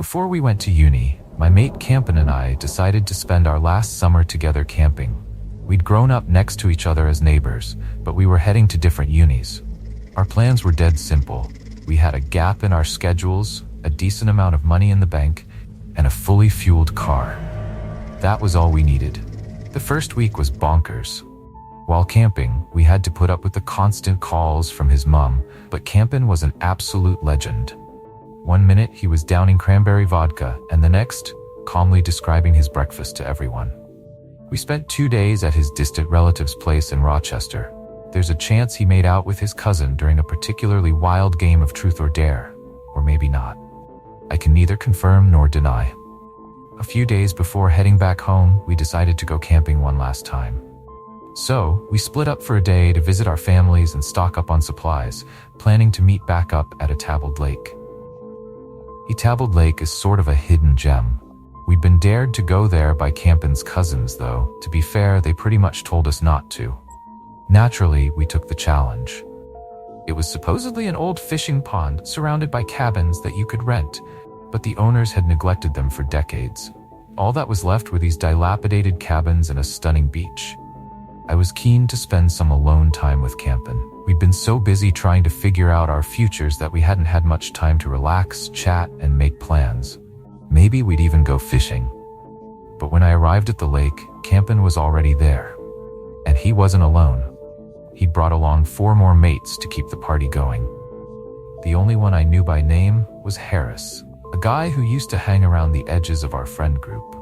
Before we went to uni, my mate Campen and I decided to spend our last summer together camping. We'd grown up next to each other as neighbors, but we were heading to different unis. Our plans were dead simple. We had a gap in our schedules, a decent amount of money in the bank, and a fully fueled car. That was all we needed. The first week was bonkers. While camping, we had to put up with the constant calls from his mom, but Campen was an absolute legend. One minute he was downing cranberry vodka, and the next, calmly describing his breakfast to everyone. We spent 2 days at his distant relative's place in Rochester. There's a chance he made out with his cousin during a particularly wild game of truth or dare, or maybe not. I can neither confirm nor deny. A few days before heading back home, we decided to go camping one last time. So, we split up for a day to visit our families and stock up on supplies, planning to meet back up at Etabled Lake. Etabled Lake is sort of a hidden gem. We'd been dared to go there by Campen's cousins, though. To be fair, they pretty much told us not to. Naturally, we took the challenge. It was supposedly an old fishing pond surrounded by cabins that you could rent, but the owners had neglected them for decades. All that was left were these dilapidated cabins and a stunning beach. I was keen to spend some alone time with Campen. We'd been so busy trying to figure out our futures that we hadn't had much time to relax, chat, and make plans. Maybe we'd even go fishing. But when I arrived at the lake, Campen was already there. And he wasn't alone. He'd brought along 4 more mates to keep the party going. The only one I knew by name was Harris, a guy who used to hang around the edges of our friend group.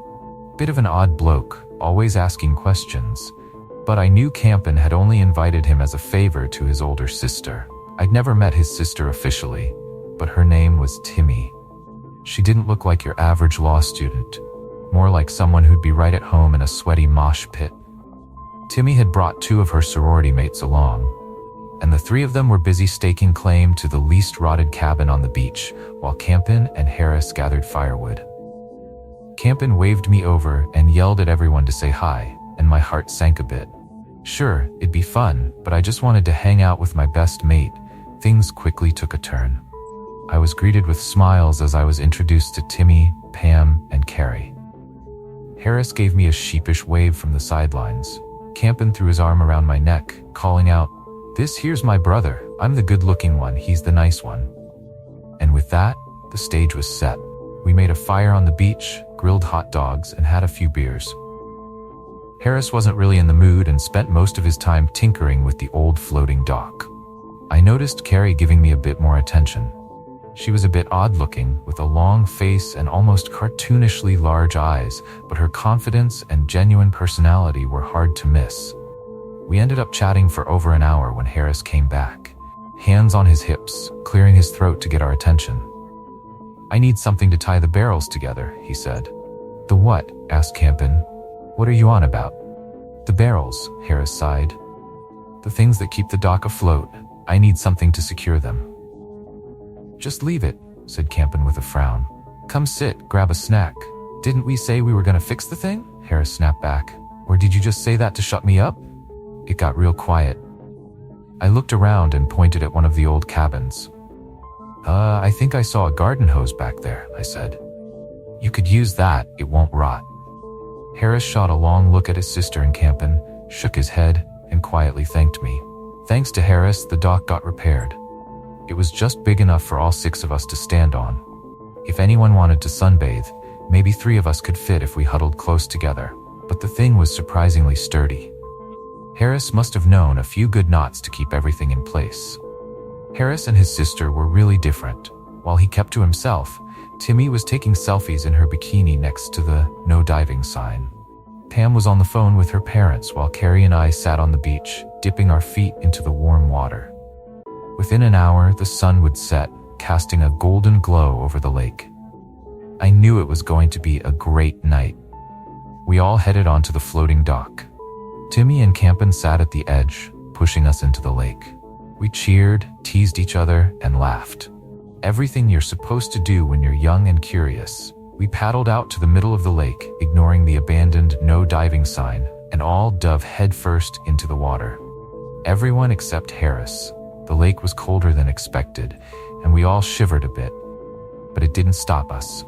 Bit of an odd bloke, always asking questions. But I knew Campen had only invited him as a favor to his older sister. I'd never met his sister officially, but her name was Timmy. She didn't look like your average law student, more like someone who'd be right at home in a sweaty mosh pit. Timmy had brought 2 of her sorority mates along, and the 3 of them were busy staking claim to the least rotted cabin on the beach, while Campen and Harris gathered firewood. Campen waved me over and yelled at everyone to say hi, and my heart sank a bit. Sure, it'd be fun, but I just wanted to hang out with my best mate. Things quickly took a turn. I was greeted with smiles as I was introduced to Timmy, Pam, and Carrie. Harris gave me a sheepish wave from the sidelines. Campen threw his arm around my neck, calling out, "This here's my brother. I'm the good-looking one, he's the nice one." And with that, the stage was set. We made a fire on the beach, grilled hot dogs, and had a few beers. Harris wasn't really in the mood and spent most of his time tinkering with the old floating dock. I noticed Carrie giving me a bit more attention. She was a bit odd-looking, with a long face and almost cartoonishly large eyes, but her confidence and genuine personality were hard to miss. We ended up chatting for over an hour when Harris came back, hands on his hips, clearing his throat to get our attention. "I need something to tie the barrels together," he said. "The what?" asked Campen. "What are you on about?" "The barrels," Harris sighed. "The things that keep the dock afloat. I need something to secure them." "Just leave it," said Campen with a frown. "Come sit, grab a snack." "Didn't we say we were gonna fix the thing?" Harris snapped back. "Or did you just say that to shut me up?" It got real quiet. I looked around and pointed at one of the old cabins. I think I saw a garden hose back there," I said. "You could use that, it won't rot." Harris shot a long look at his sister and Campen, shook his head, and quietly thanked me. Thanks to Harris, the dock got repaired. It was just big enough for all 6 of us to stand on. If anyone wanted to sunbathe, maybe 3 of us could fit if we huddled close together, but the thing was surprisingly sturdy. Harris must have known a few good knots to keep everything in place. Harris and his sister were really different. While he kept to himself, Timmy was taking selfies in her bikini next to the no diving sign. Pam was on the phone with her parents while Carrie and I sat on the beach, dipping our feet into the warm water. Within an hour, the sun would set, casting a golden glow over the lake. I knew it was going to be a great night. We all headed onto the floating dock. Timmy and Campen sat at the edge, pushing us into the lake. We cheered, teased each other, and laughed. Everything you're supposed to do when you're young and curious. We paddled out to the middle of the lake, ignoring the abandoned no diving sign, and all dove headfirst into the water. Everyone except Harris. The lake was colder than expected, and we all shivered a bit. But it didn't stop us.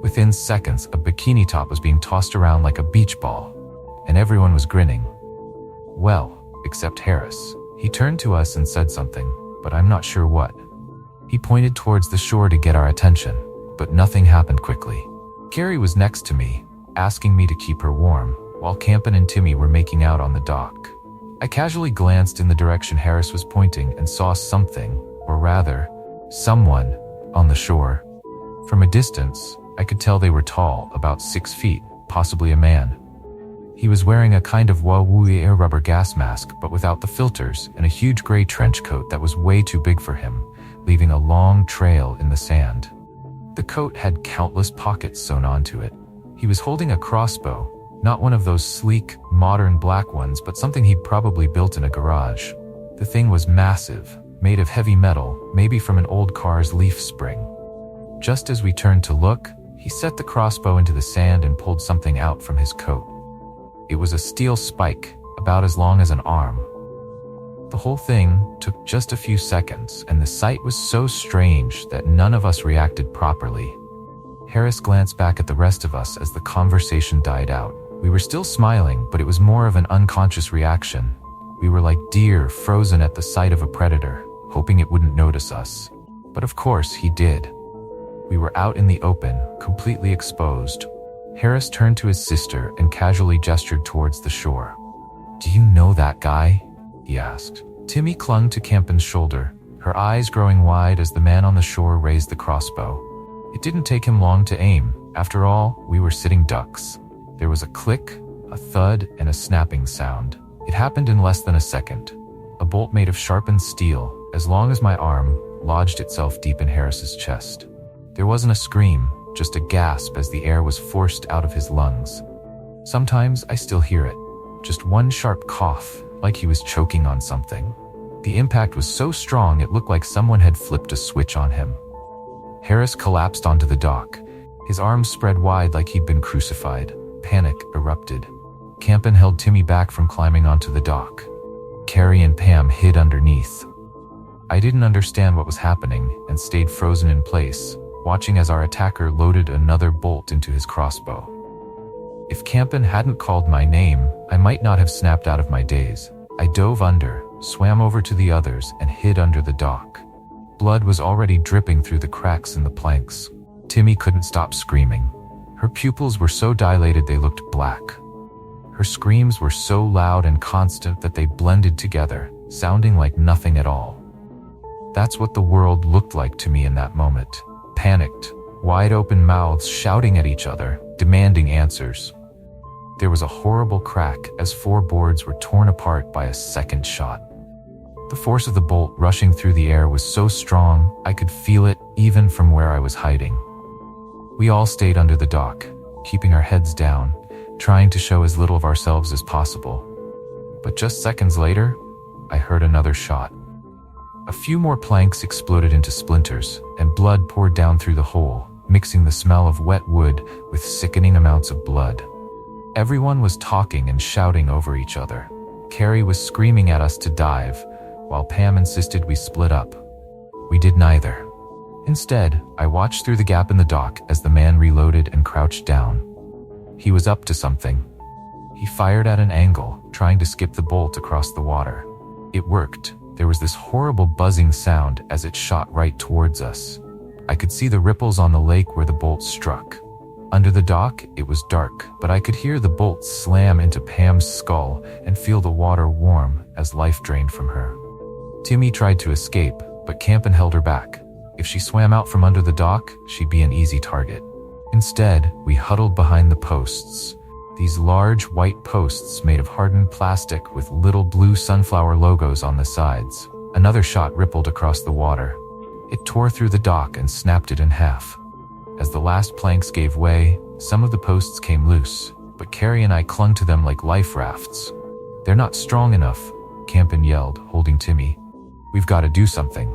Within seconds, a bikini top was being tossed around like a beach ball, and everyone was grinning. Well, except Harris. He turned to us and said something, but I'm not sure what. He pointed towards the shore to get our attention, but nothing happened quickly. Carrie was next to me, asking me to keep her warm, while Campen and Timmy were making out on the dock. I casually glanced in the direction Harris was pointing and saw something, or rather, someone, on the shore. From a distance, I could tell they were tall, about 6 feet, possibly a man. He was wearing a kind of air rubber gas mask, but without the filters, and a huge gray trench coat that was way too big for him, leaving a long trail in the sand. The coat had countless pockets sewn onto it. He was holding a crossbow, not one of those sleek, modern black ones, but something he'd probably built in a garage. The thing was massive, made of heavy metal, maybe from an old car's leaf spring. Just as we turned to look, he set the crossbow into the sand and pulled something out from his coat. It was a steel spike, about as long as an arm. The whole thing took just a few seconds, and the sight was so strange that none of us reacted properly. Harris glanced back at the rest of us as the conversation died out. We were still smiling, but it was more of an unconscious reaction. We were like deer frozen at the sight of a predator, hoping it wouldn't notice us. But of course, he did. We were out in the open, completely exposed. Harris turned to his sister and casually gestured towards the shore. "Do you know that guy?" he asked. Timmy clung to Campen's shoulder, her eyes growing wide as the man on the shore raised the crossbow. It didn't take him long to aim. After all, we were sitting ducks. There was a click, a thud, and a snapping sound. It happened in less than a second. A bolt made of sharpened steel, as long as my arm, lodged itself deep in Harris's chest. There wasn't a scream, just a gasp as the air was forced out of his lungs. Sometimes I still hear it, just one sharp cough, like he was choking on something. The impact was so strong it looked like someone had flipped a switch on him. Harris collapsed onto the dock, his arms spread wide like he'd been crucified. Panic erupted. Campen held Timmy back from climbing onto the dock. Carrie and Pam hid underneath. I didn't understand what was happening and stayed frozen in place, watching as our attacker loaded another bolt into his crossbow. If Campen hadn't called my name, I might not have snapped out of my daze. I dove under, swam over to the others, and hid under the dock. Blood was already dripping through the cracks in the planks. Timmy couldn't stop screaming. Her pupils were so dilated they looked black. Her screams were so loud and constant that they blended together, sounding like nothing at all. That's what the world looked like to me in that moment. Panicked, wide-open mouths shouting at each other, demanding answers. There was a horrible crack as 4 boards were torn apart by a second shot. The force of the bolt rushing through the air was so strong, I could feel it even from where I was hiding. We all stayed under the dock, keeping our heads down, trying to show as little of ourselves as possible. But just seconds later, I heard another shot. A few more planks exploded into splinters, and blood poured down through the hole, mixing the smell of wet wood with sickening amounts of blood. Everyone was talking and shouting over each other. Carrie was screaming at us to dive, while Pam insisted we split up. We did neither. Instead, I watched through the gap in the dock as the man reloaded and crouched down. He was up to something. He fired at an angle, trying to skip the bolt across the water. It worked. There was this horrible buzzing sound as it shot right towards us. I could see the ripples on the lake where the bolt struck. Under the dock, it was dark, but I could hear the bolt slam into Pam's skull and feel the water warm as life drained from her. Timmy tried to escape, but Campen held her back. If she swam out from under the dock, she'd be an easy target. Instead, we huddled behind the posts. These large white posts made of hardened plastic with little blue sunflower logos on the sides. Another shot rippled across the water. It tore through the dock and snapped it in half. As the last planks gave way, some of the posts came loose, but Carrie and I clung to them like life rafts. "They're not strong enough," Campen yelled, holding Timmy. "We've got to do something."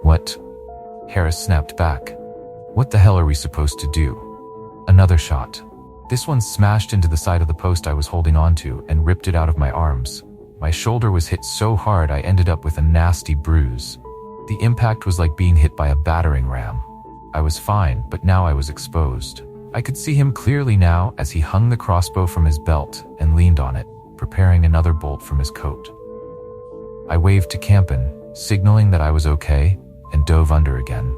"What?" Harris snapped back. "What the hell are we supposed to do?" Another shot. This one smashed into the side of the post I was holding onto and ripped it out of my arms. My shoulder was hit so hard I ended up with a nasty bruise. The impact was like being hit by a battering ram. I was fine, but now I was exposed. I could see him clearly now as he hung the crossbow from his belt and leaned on it, preparing another bolt from his coat. I waved to Campen, signaling that I was okay, and dove under again.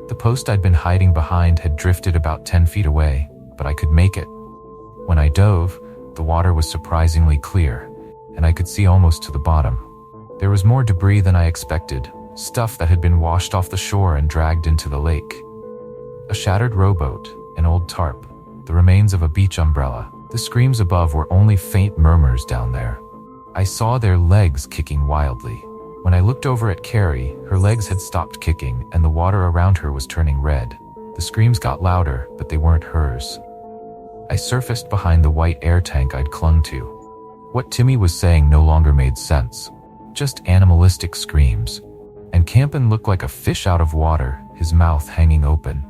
The post I'd been hiding behind had drifted about 10 feet away, but I could make it. When I dove, the water was surprisingly clear, and I could see almost to the bottom. There was more debris than I expected, stuff that had been washed off the shore and dragged into the lake. A shattered rowboat, an old tarp, the remains of a beach umbrella. The screams above were only faint murmurs down there. I saw their legs kicking wildly. When I looked over at Carrie, her legs had stopped kicking and the water around her was turning red. The screams got louder, but they weren't hers. I surfaced behind the white air tank I'd clung to. What Timmy was saying no longer made sense. Just animalistic screams. And Campen looked like a fish out of water, his mouth hanging open.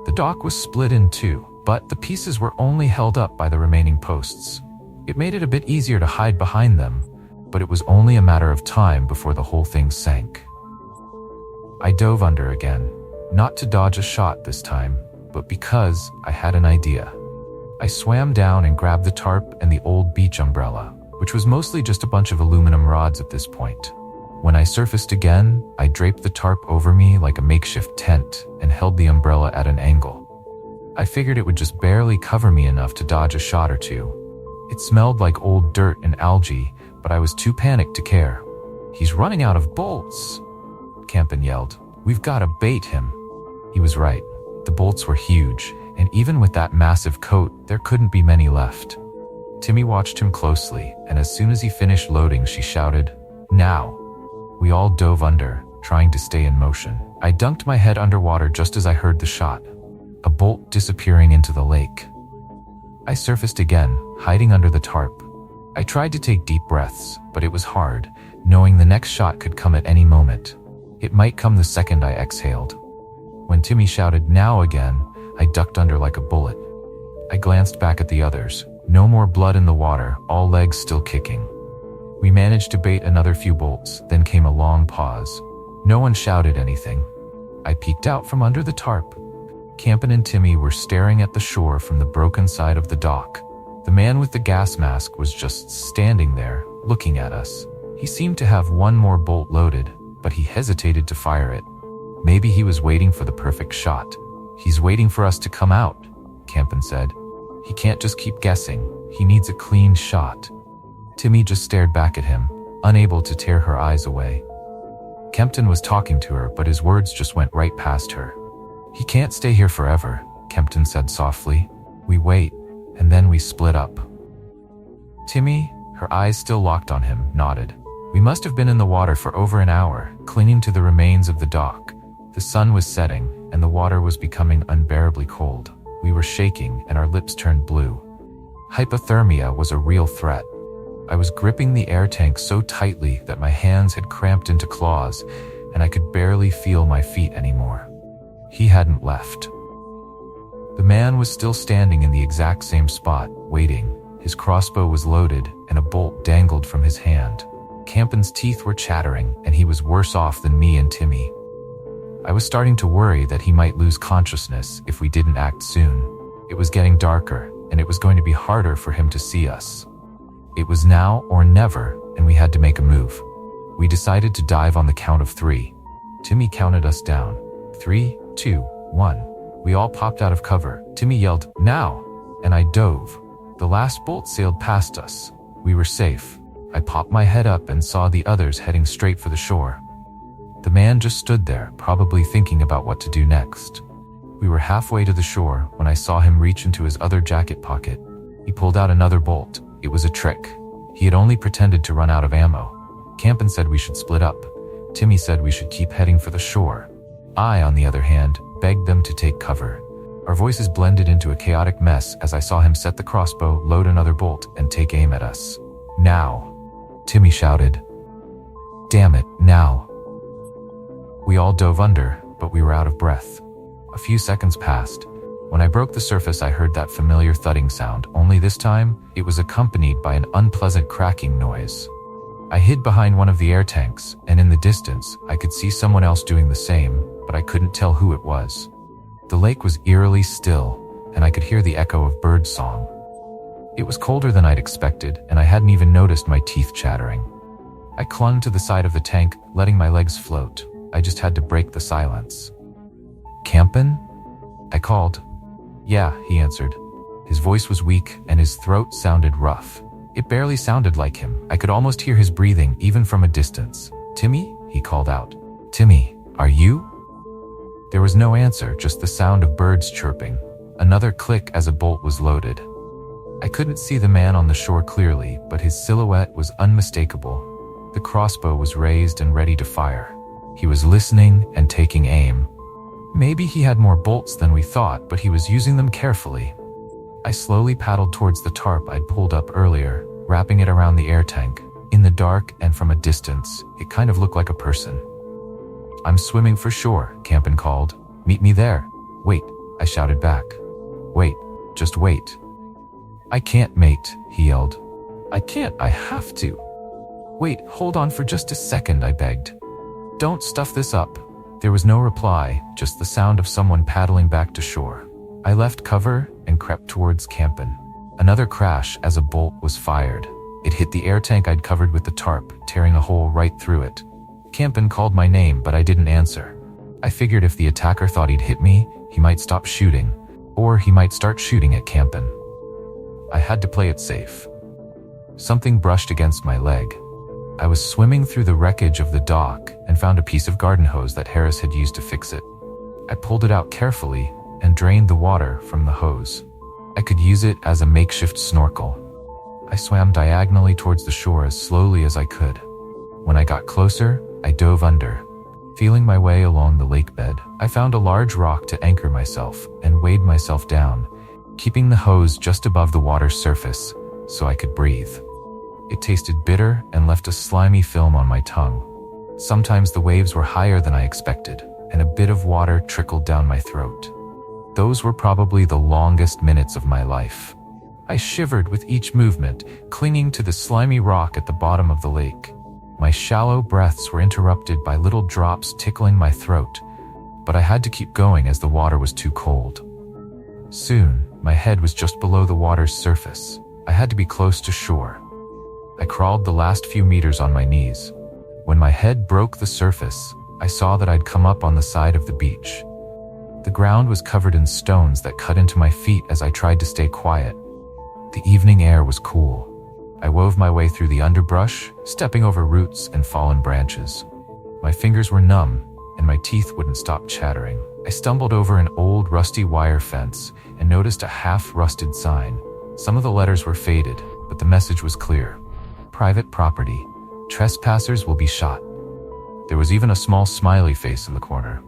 The dock was split in two, but the pieces were only held up by the remaining posts. It made it a bit easier to hide behind them, but it was only a matter of time before the whole thing sank. I dove under again, not to dodge a shot this time, but because I had an idea. I swam down and grabbed the tarp and the old beach umbrella, which was mostly just a bunch of aluminum rods at this point. When I surfaced again, I draped the tarp over me like a makeshift tent and held the umbrella at an angle. I figured it would just barely cover me enough to dodge a shot or two. It smelled like old dirt and algae, but I was too panicked to care. "He's running out of bolts," Campen yelled. "We've got to bait him." He was right. The bolts were huge, and even with that massive coat, there couldn't be many left. Timmy watched him closely, and as soon as he finished loading, she shouted, "Now!" We all dove under, trying to stay in motion. I dunked my head underwater just as I heard the shot, a bolt disappearing into the lake. I surfaced again, hiding under the tarp. I tried to take deep breaths, but it was hard, knowing the next shot could come at any moment. It might come the second I exhaled. When Timmy shouted "now" again, I ducked under like a bullet. I glanced back at the others. No more blood in the water, all legs still kicking. We managed to bait another few bolts, then came a long pause. No one shouted anything. I peeked out from under the tarp. Campen and Timmy were staring at the shore from the broken side of the dock. The man with the gas mask was just standing there, looking at us. He seemed to have one more bolt loaded, but he hesitated to fire it. Maybe he was waiting for the perfect shot. "He's waiting for us to come out," Campen said. "He can't just keep guessing. He needs a clean shot." Timmy just stared back at him, unable to tear her eyes away. Kempton was talking to her, but his words just went right past her. "He can't stay here forever," Kempton said softly. "We wait, and then we split up." Timmy, her eyes still locked on him, nodded. We must have been in the water for over an hour, clinging to the remains of the dock. The sun was setting, and the water was becoming unbearably cold. We were shaking, and our lips turned blue. Hypothermia was a real threat. I was gripping the air tank so tightly that my hands had cramped into claws, and I could barely feel my feet anymore. He hadn't left. The man was still standing in the exact same spot, waiting. His crossbow was loaded, and a bolt dangled from his hand. Campen's teeth were chattering, and he was worse off than me and Timmy. I was starting to worry that he might lose consciousness if we didn't act soon. It was getting darker, and it was going to be harder for him to see us. It was now or never, and we had to make a move. We decided to dive on the count of 3. Timmy counted us down. 3, 2, 1. We all popped out of cover. Timmy yelled, "Now!" and I dove. The last bolt sailed past us. We were safe. I popped my head up and saw the others heading straight for the shore. The man just stood there, probably thinking about what to do next. We were halfway to the shore when I saw him reach into his other jacket pocket. He pulled out another bolt. It was a trick. He had only pretended to run out of ammo. Campen said we should split up. Timmy said we should keep heading for the shore. I, on the other hand, begged them to take cover. Our voices blended into a chaotic mess as I saw him set the crossbow, load another bolt, and take aim at us. "Now!" Timmy shouted. "Damn it, now!" We all dove under, but we were out of breath. A few seconds passed. When I broke the surface, I heard that familiar thudding sound, only this time, it was accompanied by an unpleasant cracking noise. I hid behind one of the air tanks, and in the distance, I could see someone else doing the same, but I couldn't tell who it was. The lake was eerily still, and I could hear the echo of bird song. It was colder than I'd expected, and I hadn't even noticed my teeth chattering. I clung to the side of the tank, letting my legs float. I just had to break the silence. "Campin'?" I called. "Yeah," he answered. His voice was weak, and his throat sounded rough. It barely sounded like him. I could almost hear his breathing, even from a distance. "Timmy?" he called out. "Timmy, are you?" There was no answer, just the sound of birds chirping. Another click as a bolt was loaded. I couldn't see the man on the shore clearly, but his silhouette was unmistakable. The crossbow was raised and ready to fire. He was listening and taking aim. Maybe he had more bolts than we thought, but he was using them carefully. I slowly paddled towards the tarp I'd pulled up earlier, wrapping it around the air tank. In the dark and from a distance, it kind of looked like a person. "I'm swimming for shore," Campin called. "Meet me there." "Wait," I shouted back. "Wait, just wait." "I can't, mate," he yelled. "I can't, I have to." "Wait, hold on for just a second," I begged. "Don't stuff this up." There was no reply, just the sound of someone paddling back to shore. I left cover and crept towards Campin. Another crash as a bolt was fired. It hit the air tank I'd covered with the tarp, tearing a hole right through it. Campin called my name, but I didn't answer. I figured if the attacker thought he'd hit me, he might stop shooting, or he might start shooting at Campin. I had to play it safe. Something brushed against my leg. I was swimming through the wreckage of the dock and found a piece of garden hose that Harris had used to fix it. I pulled it out carefully and drained the water from the hose. I could use it as a makeshift snorkel. I swam diagonally towards the shore as slowly as I could. When I got closer, I dove under. Feeling my way along the lake bed, I found a large rock to anchor myself and weighed myself down, keeping the hose just above the water's surface so I could breathe. It tasted bitter and left a slimy film on my tongue. Sometimes the waves were higher than I expected, and a bit of water trickled down my throat. Those were probably the longest minutes of my life. I shivered with each movement, clinging to the slimy rock at the bottom of the lake. My shallow breaths were interrupted by little drops tickling my throat, but I had to keep going as the water was too cold. Soon, my head was just below the water's surface. I had to be close to shore. I crawled the last few meters on my knees. When my head broke the surface, I saw that I'd come up on the side of the beach. The ground was covered in stones that cut into my feet as I tried to stay quiet. The evening air was cool. I wove my way through the underbrush, stepping over roots and fallen branches. My fingers were numb, and my teeth wouldn't stop chattering. I stumbled over an old rusty wire fence and noticed a half-rusted sign. Some of the letters were faded, but the message was clear. Private property. Trespassers will be shot. There was even a small smiley face in the corner.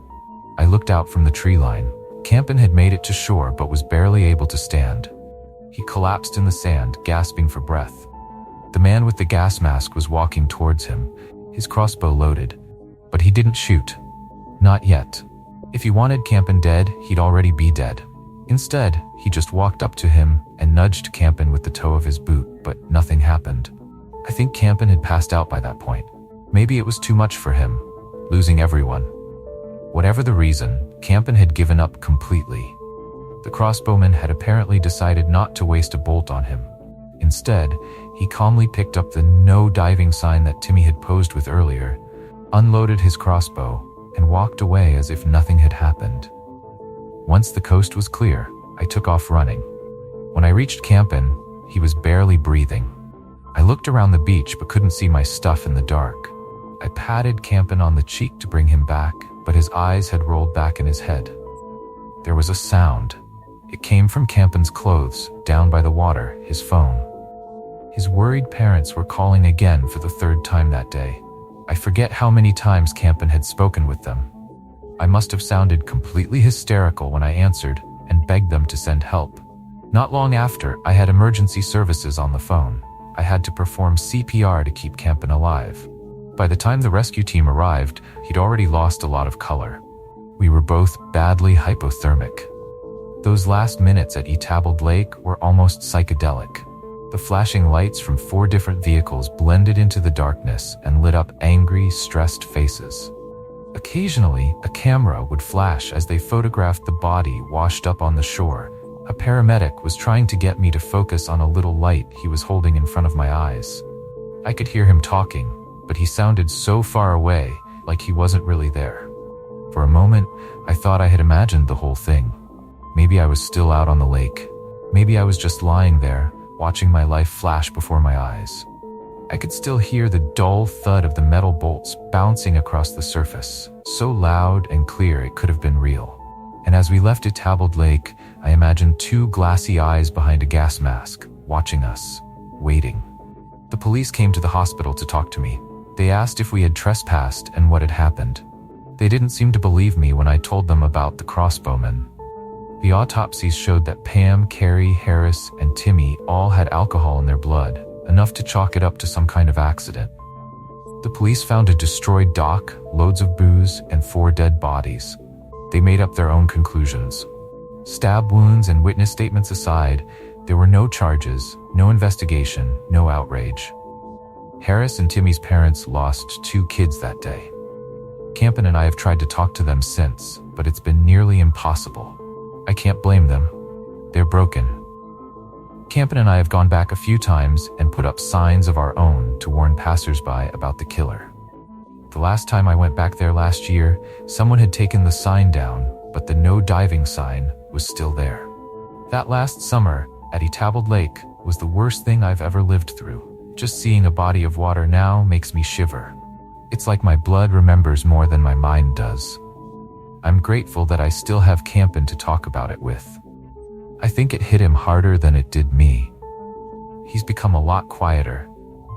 I looked out from the tree line. Campin had made it to shore but was barely able to stand. He collapsed in the sand, gasping for breath. The man with the gas mask was walking towards him, his crossbow loaded, but he didn't shoot. Not yet. If he wanted Campin dead, he'd already be dead. Instead, he just walked up to him and nudged Campin with the toe of his boot, but nothing happened. I think Campin had passed out by that point. Maybe it was too much for him, losing everyone. Whatever the reason, Campin had given up completely. The crossbowman had apparently decided not to waste a bolt on him. Instead, he calmly picked up the no diving sign that Timmy had posed with earlier, unloaded his crossbow, and walked away as if nothing had happened. Once the coast was clear, I took off running. When I reached Campin, he was barely breathing. I looked around the beach but couldn't see my stuff in the dark. I patted Campin on the cheek to bring him back, but his eyes had rolled back in his head. There was a sound. It came from Campin's clothes, down by the water, his phone. His worried parents were calling again for the third time that day. I forget how many times Campin had spoken with them. I must have sounded completely hysterical when I answered and begged them to send help. Not long after, I had emergency services on the phone. I had to perform CPR to keep Campin alive. By the time the rescue team arrived, he'd already lost a lot of color. We were both badly hypothermic. Those last minutes at Etabled Lake were almost psychedelic. The flashing lights from 4 different vehicles blended into the darkness and lit up angry, stressed faces. Occasionally, a camera would flash as they photographed the body washed up on the shore. A paramedic was trying to get me to focus on a little light he was holding in front of my eyes. I could hear him talking, but he sounded so far away, like he wasn't really there. For a moment, I thought I had imagined the whole thing. Maybe I was still out on the lake. Maybe I was just lying there, watching my life flash before my eyes. I could still hear the dull thud of the metal bolts bouncing across the surface, so loud and clear it could have been real. And as we left Etabled Lake, I imagined two glassy eyes behind a gas mask, watching us, waiting. The police came to the hospital to talk to me. They asked if we had trespassed and what had happened. They didn't seem to believe me when I told them about the crossbowmen. The autopsies showed that Pam, Carrie, Harris, and Timmy all had alcohol in their blood, enough to chalk it up to some kind of accident. The police found a destroyed dock, loads of booze, and 4 dead bodies. They made up their own conclusions. Stab wounds and witness statements aside, there were no charges, no investigation, no outrage. Harris and Timmy's parents lost 2 kids that day. Campen and I have tried to talk to them since, but it's been nearly impossible. I can't blame them. They're broken. Campen and I have gone back a few times and put up signs of our own to warn passersby about the killer. The last time I went back there last year, someone had taken the sign down, but the no diving sign was still there. That last summer, at Etabled Lake, was the worst thing I've ever lived through. Just seeing a body of water now makes me shiver. It's like my blood remembers more than my mind does. I'm grateful that I still have Campen to talk about it with. I think it hit him harder than it did me. He's become a lot quieter,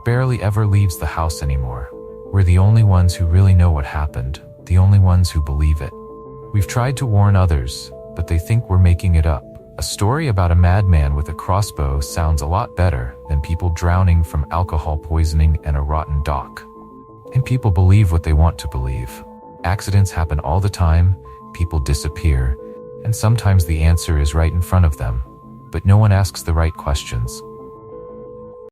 barely ever leaves the house anymore. We're the only ones who really know what happened, the only ones who believe it. We've tried to warn others, but they think we're making it up. A story about a madman with a crossbow sounds a lot better than people drowning from alcohol poisoning and a rotten dock. And people believe what they want to believe. Accidents happen all the time, people disappear, and sometimes the answer is right in front of them, but no one asks the right questions.